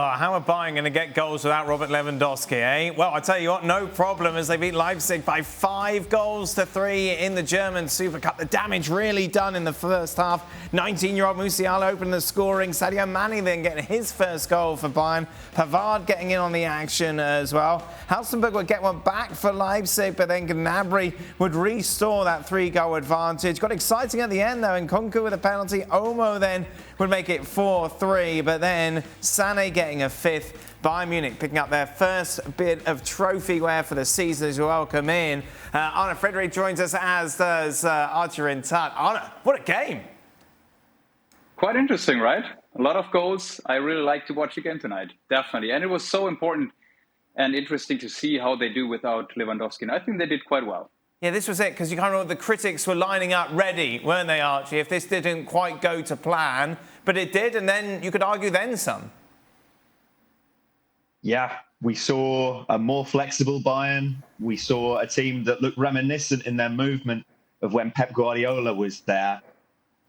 How are Bayern going to get goals without Robert Lewandowski, eh? Well, I tell you what, no problem as they beat Leipzig by 5-3 in the German Supercup. The damage really done in the first half. 19-year-old Musiala opened the scoring. Sadio Mane then getting his first goal for Bayern. Pavard getting in on the action as well. Halstenberg would get one back for Leipzig, but then Gnabry would restore that 3-goal advantage. Got exciting at the end, though, and Nkunku with a penalty. Omo then would make it 4-3, but then Sané getting a fifth. Bayern Munich picking up their first bit of trophy wear for the season as we welcome in. Arne Frederick joins us, as does Archer in Tut. Arne, what a game. Quite interesting, right? A lot of goals. I really like to watch again tonight, definitely. And it was so important and interesting to see how they do without Lewandowski. And I think they did quite well. Yeah, this was it, because you kind of the critics were lining up ready, weren't they, Archie, if this didn't quite go to plan. But it did, and then you could argue then some. Yeah, we saw a more flexible Bayern. We saw a team that looked reminiscent in their movement of when Pep Guardiola was there.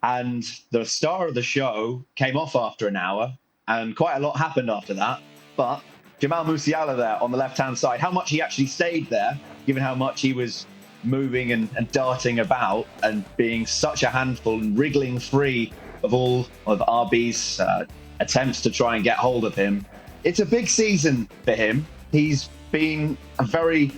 And the star of the show came off after an hour, and quite a lot happened after that. But Jamal Musiala there on the left-hand side, how much he actually stayed there, given how much he was moving and darting about and being such a handful and wriggling free of all of RB's attempts to try and get hold of him. It's a big season for him. He's been a very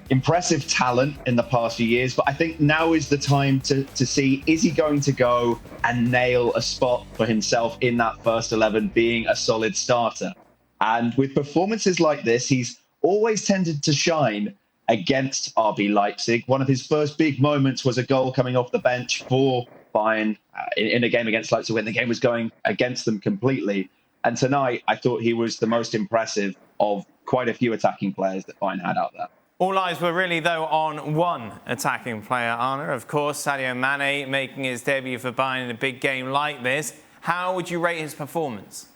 impressive talent in the past few years, but I think now is the time to see, is he going to go and nail a spot for himself in that first 11, being a solid starter? And with performances like this, he's always tended to shine against RB Leipzig. One of his first big moments was a goal coming off the bench for Bayern in a game against Leipzig when the game was going against them completely. And tonight, I thought he was the most impressive of quite a few attacking players that Bayern had out there. All eyes were really, though, on one attacking player, Arne. Of course, Sadio Mane making his debut for Bayern in a big game like this. How would you rate his performance?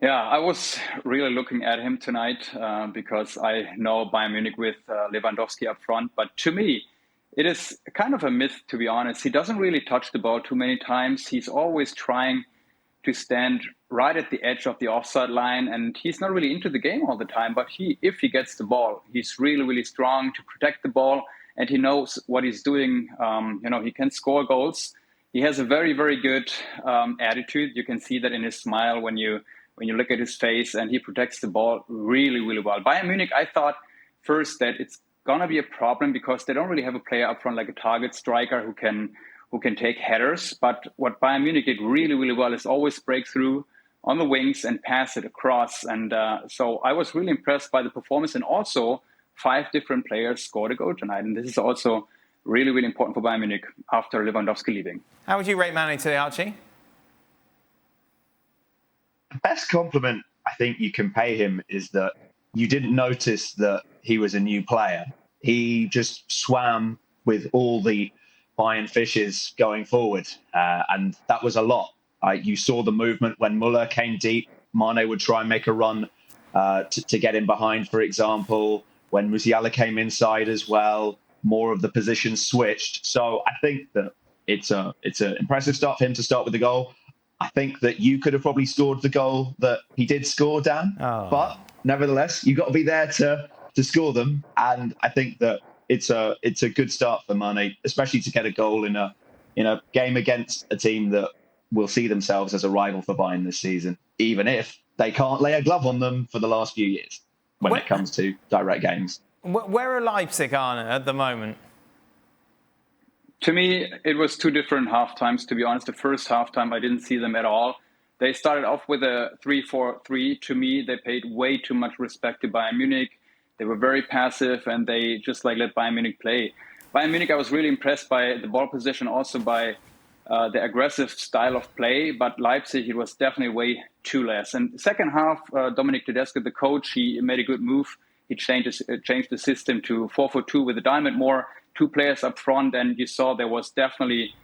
Yeah, I was really looking at him tonight because I know Bayern Munich with Lewandowski up front. But to me, it is kind of a myth, to be honest. He doesn't really touch the ball too many times. He's always trying to stand right at the edge of the offside line. And he's not really into the game all the time. But if he gets the ball, he's really, really strong to protect the ball. And he knows what he's doing. He can score goals. He has a very, very good attitude. You can see that in his smile when you look at his face, and he protects the ball really, really well. Bayern Munich, I thought first that it's going to be a problem because they don't really have a player up front like a target striker who can take headers. But what Bayern Munich did really, really well is always break through on the wings and pass it across. And so I was really impressed by the performance. And also 5 different players scored a goal tonight. And this is also really, really important for Bayern Munich after Lewandowski leaving. How would you rate Mane today, Archie? The best compliment I think you can pay him is that you didn't notice that he was a new player. He just swam with all the Bayern fishes going forward, and that was a lot. You saw the movement when Muller came deep. Mane would try and make a run to get in behind, for example. When Musiala came inside as well, more of the positions switched. So I think that it's an impressive start for him to start with the goal. I think that you could have probably scored the goal that he did score, Dan. Oh. But nevertheless, you've got to be there to score them. And I think that it's a good start for Mane, especially to get a goal in a game against a team that will see themselves as a rival for Bayern this season, even if they can't lay a glove on them for the last few years when it comes to direct games. Where are Leipzig, Arne, at the moment? To me, it was 2 different halftimes, to be honest. The first halftime, I didn't see them at all. They started off with a 3-4-3. To me, they paid way too much respect to Bayern Munich. They were very passive, and they just let Bayern Munich play. Bayern Munich, I was really impressed by the ball position, also by the aggressive style of play. But Leipzig, it was definitely way too less. And second half, Dominic Tedesco, the coach, he made a good move. He changed the system to 4-4-2 with a diamond more. 2 players up front, and you saw there was definitely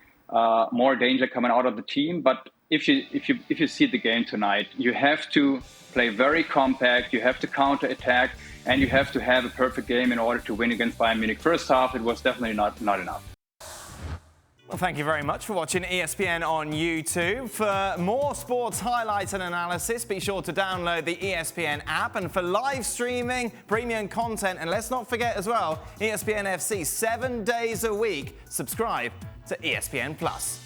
more danger coming out of the team. But if you see the game tonight, you have to play very compact, you have to counter attack, and you have to have a perfect game in order to win against Bayern Munich. First half, it was definitely not enough. Well, thank you very much for watching ESPN on YouTube. For more sports highlights and analysis, be sure to download the ESPN app. And for live streaming, premium content, and let's not forget as well, ESPN FC 7 days a week. Subscribe to ESPN Plus.